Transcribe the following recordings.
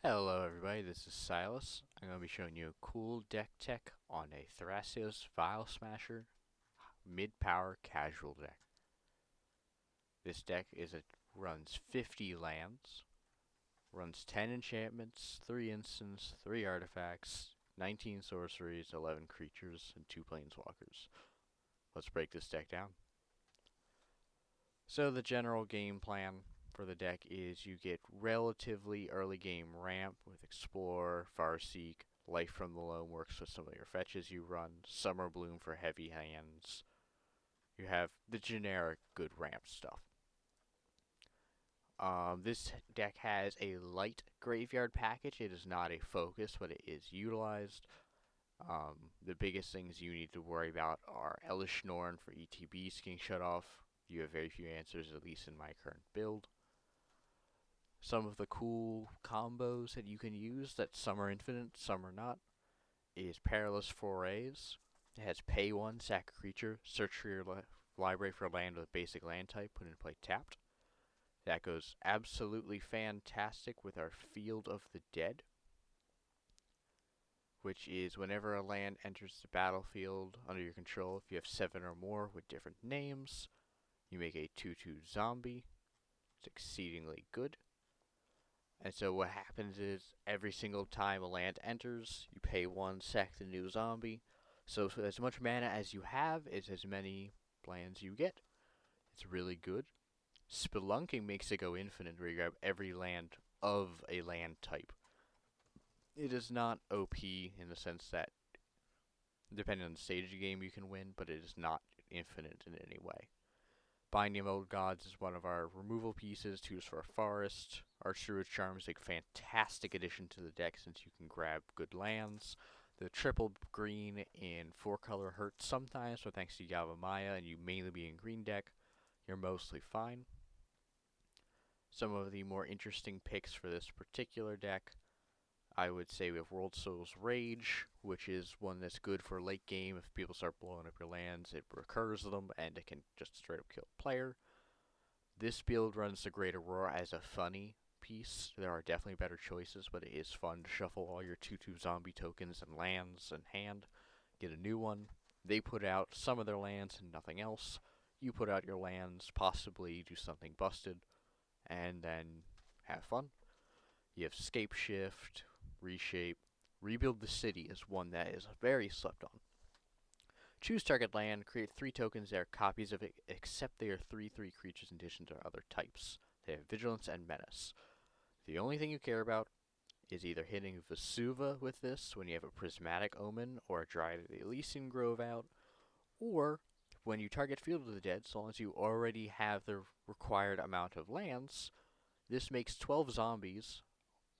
Hello everybody, this is Silas. I'm going to be showing you a cool deck tech on a Thrasios Vial Smasher mid-power casual deck. This deck runs 50 lands, runs 10 enchantments, 3 instants, 3 artifacts, 19 sorceries, 11 creatures, and 2 planeswalkers. Let's break this deck down. So the general game plan for the deck is you get relatively early game ramp with Explore, Farseek, Life from the Loam works with some of your fetches you run, Summer Bloom for heavy hands. You have the generic good ramp stuff. This deck has a light graveyard package. It is not a focus, but it is utilized. The biggest things you need to worry about are Elish Norn for ETBs getting shut off. You have very few answers, at least in my current build. Some of the cool combos that you can use that some are infinite, some are not, is Perilous Forays. It has pay 1, sack a creature, search for your library for a land with a basic land type, put in play tapped. That goes absolutely fantastic with our Field of the Dead, which is whenever a land enters the battlefield under your control, if you have 7 or more with different names, you make a 2/2 zombie. It's exceedingly good. And so what happens is every single time a land enters, you pay 1, sack the new zombie. So as much mana as you have is as many lands you get. It's really good. Spelunking makes it go infinite, where you grab every land of a land type. It is not OP in the sense that, depending on the stage of the game, you can win, but it is not infinite in any way. Binding of Old Gods is one of our removal pieces, 2's for a forest. Archdruid Charm is a fantastic addition to the deck since you can grab good lands. The triple green in 4-color hurts sometimes, but thanks to Yavimaya and you mainly being green deck, you're mostly fine. Some of the more interesting picks for this particular deck, I would say we have World Soul's Rage, which is one that's good for late game. If people start blowing up your lands, it recurs them, and it can just straight up kill the player. This build runs the Great Aurora as a funny piece. There are definitely better choices, but it is fun to shuffle all your 2/2 zombie tokens and lands in hand, get a new one. They put out some of their lands and nothing else. You put out your lands, possibly do something busted, and then have fun. You have Scape Shift, Reshape. Rebuild the City is one that is very slept on. Choose target land, create 3 tokens that are copies of it, except they are 3/3 creatures in addition to other types. They have Vigilance and Menace. The only thing you care about is either hitting Vesuva with this when you have a Prismatic Omen or a Dryad of the Elysian Grove out, or when you target Field of the Dead, so long as you already have the required amount of lands, this makes 12 zombies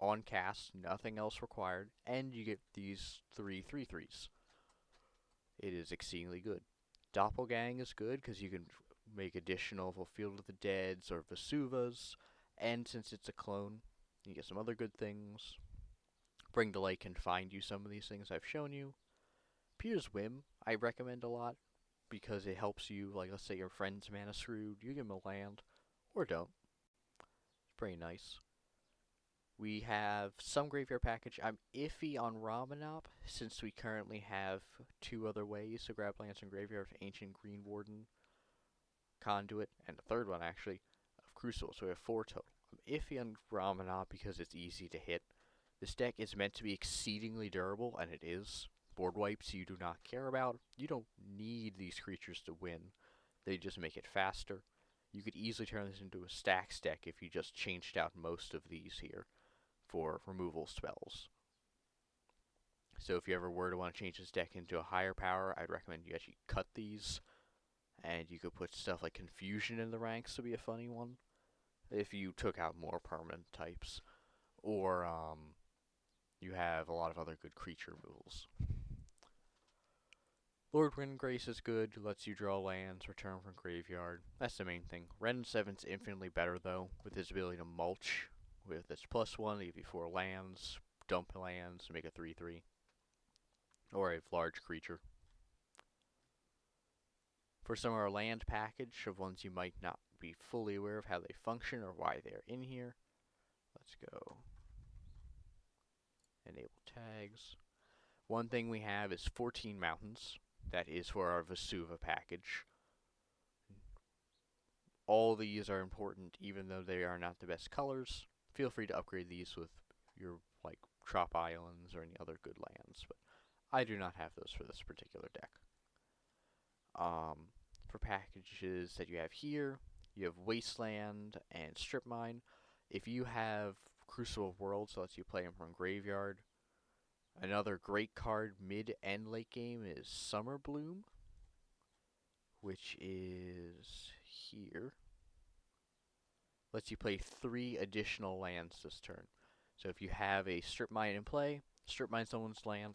on cast, nothing else required, and you get these 3/3/3s. It is exceedingly good. Doppelgang is good because you can make additional Field of the Deads or Vesuvas, and since it's a clone, you get some other good things. Bring to Light can find you some of these things I've shown you. Peter's Whim I recommend a lot because it helps you, like let's say your friend's mana screwed, you give him a land, or don't. It's pretty nice. We have some graveyard package. I'm iffy on Ramanop since we currently have 2 other ways to grab lands in graveyard: Ancient Green Warden, Conduit, and the third one actually of Crucible. So we have 4 total. I'm iffy on Ramanop because it's easy to hit. This deck is meant to be exceedingly durable, and it is. Board wipes you do not care about. You don't need these creatures to win. They just make it faster. You could easily turn this into a stacks deck if you just changed out most of these here for removal spells. So if you ever were to want to change this deck into a higher power, I'd recommend you actually cut these, and you could put stuff like Confusion in the ranks to be a funny one, if you took out more permanent types, or you have a lot of other good creature removals. Lord Windgrace is good, lets you draw lands, return from graveyard. That's the main thing. Ren 7's infinitely better though, with his ability to mulch. With its +1, they give you 4 lands, dump lands, make a 3/3. Or a large creature. For some of our land package of ones you might not be fully aware of how they function or why they're in here, let's go enable tags. One thing we have is 14 mountains. That is for our Vesuva package. All these are important, even though they are not the best colors. Feel free to upgrade these with your like Trop Islands or any other good lands, but I do not have those for this particular deck. For packages that you have here, you have Wasteland and Strip Mine. If you have Crucible of Worlds, so lets you play them from Graveyard. Another great card mid and late game is Summer Bloom, which is here. Lets you play 3 additional lands this turn. So if you have a Strip Mine in play, Strip Mine someone's land,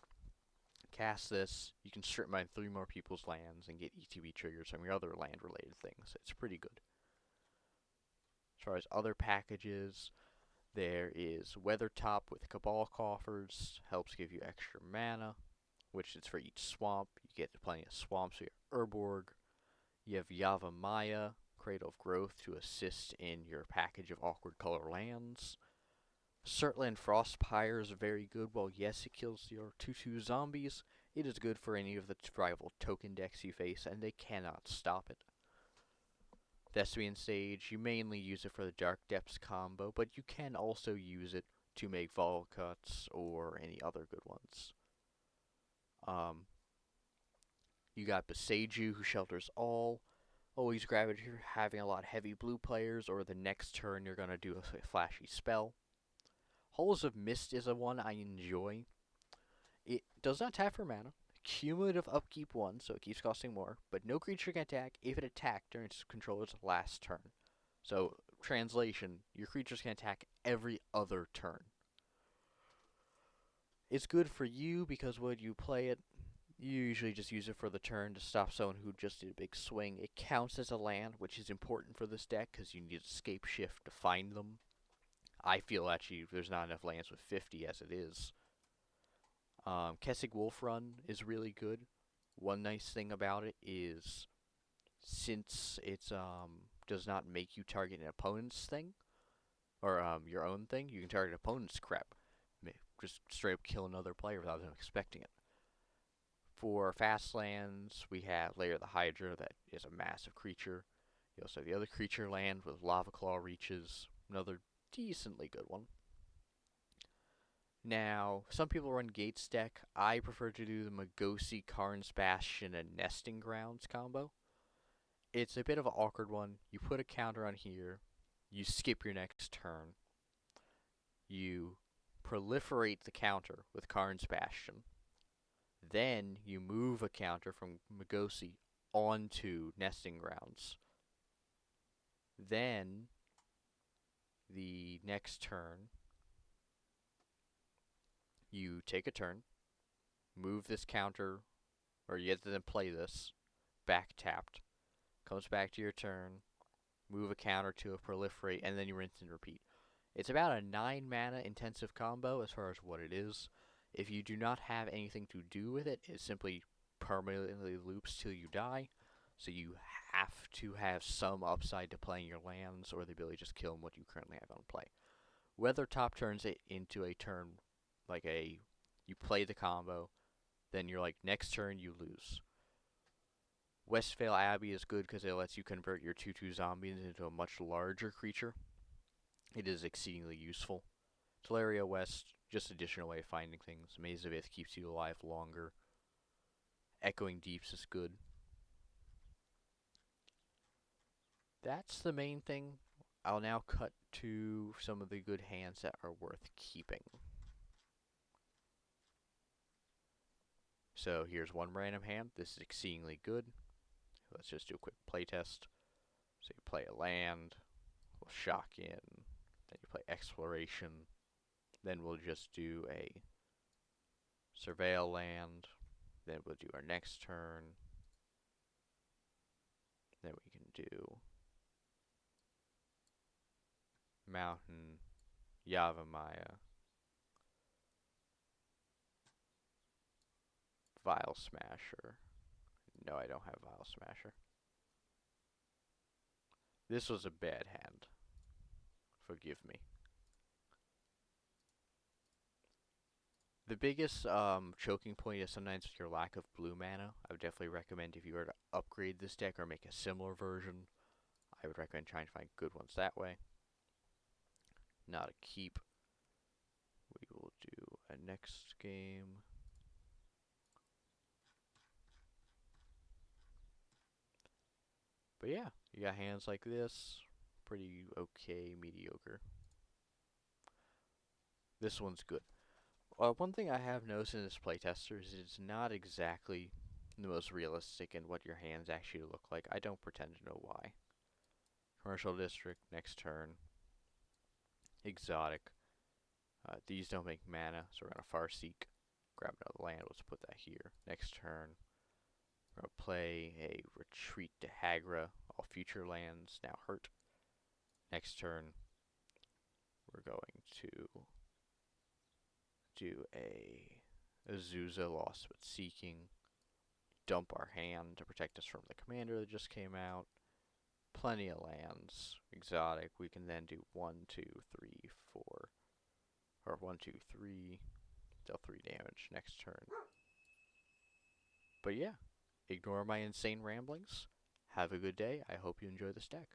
cast this, you can Strip Mine 3 more people's lands and get ETB triggers from your other land related things. It's pretty good. As far as other packages, there is Weathertop with Cabal Coffers, helps give you extra mana, which is for each swamp. You get plenty of swamps with your Urborg. You have Yavimaya, Cradle of Growth, to assist in your package of awkward color lands. Surtland Frostpire is very good. While yes, it kills your 2/2 zombies, it is good for any of the rival token decks you face, and they cannot stop it. Thespian Sage, you mainly use it for the Dark Depths combo, but you can also use it to make Vol Cuts or any other good ones. You got Beseiju, who shelters all. Always grab it if you're having a lot of heavy blue players, or the next turn you're going to do a flashy spell. Halls of Mist is a one I enjoy. It does not tap for mana. Cumulative upkeep 1, so it keeps costing more, but no creature can attack if it attacked during its controller's last turn. So, translation, your creatures can attack every other turn. It's good for you because when you play it, you usually just use it for the turn to stop someone who just did a big swing. It counts as a land, which is important for this deck because you need Escape Shift to find them. I feel actually there's not enough lands with 50 as it is. Kessig Wolf Run is really good. One nice thing about it is since it does not make you target an opponent's thing, or your own thing, you can target opponent's crap. Just straight up kill another player without them expecting it. For fast lands, we have Lair the Hydra, that is a massive creature. You also have the other creature land with Lava Claw Reaches, another decently good one. Now, some people run Gates deck. I prefer to do the Magosi, Karn's Bastion, and Nesting Grounds combo. It's a bit of an awkward one. You put a counter on here, you skip your next turn, you proliferate the counter with Karn's Bastion, then you move a counter from Magosi onto Nesting Grounds. Then, the next turn, you take a turn, move this counter, or you have to then play this, back tapped, comes back to your turn, move a counter to a proliferate, and then you rinse and repeat. It's about a 9 mana intensive combo as far as what it is. If you do not have anything to do with it, it simply permanently loops till you die. So you have to have some upside to playing your lands, or the ability to just kill them what you currently have on play. Weathertop turns it into a turn, like you play the combo, then you're like, next turn you lose. Westvale Abbey is good because it lets you convert your 2/2 zombies into a much larger creature. It is exceedingly useful. Teleria West, just additional way of finding things. Maze of Ith keeps you alive longer. Echoing Deeps is good. That's the main thing. I'll now cut to some of the good hands that are worth keeping. So here's one random hand. This is exceedingly good. Let's just do a quick playtest. So you play a land, we'll shock in, then you play exploration, then we'll just do a surveil land, then we'll do our next turn, then we can do mountain, Yavimaya, Vial Smasher. No, I don't have Vial Smasher. This was a bad hand. Forgive me. The biggest choking point is sometimes your lack of blue mana. I would definitely recommend if you were to upgrade this deck or make a similar version, I would recommend trying to find good ones that way. Not a keep. We will do a next game. But yeah, you got hands like this. Pretty okay, mediocre. This one's good. One thing I have noticed in this playtester is it's not exactly the most realistic in what your hands actually look like. I don't pretend to know why. Commercial district, next turn. Exotic. These don't make mana, so we're going to Farseek. Grab another land, let's put that here. Next turn, we're going to play a Retreat to Hagra. All future lands now hurt. Next turn, we're going to do a Azusa, Lost but Seeking. Dump our hand to protect us from the commander that just came out. Plenty of lands. Exotic. We can then do 1, 2, 3, 4. Or 1, 2, 3. Deal 3 damage next turn. But yeah, ignore my insane ramblings. Have a good day. I hope you enjoy this deck.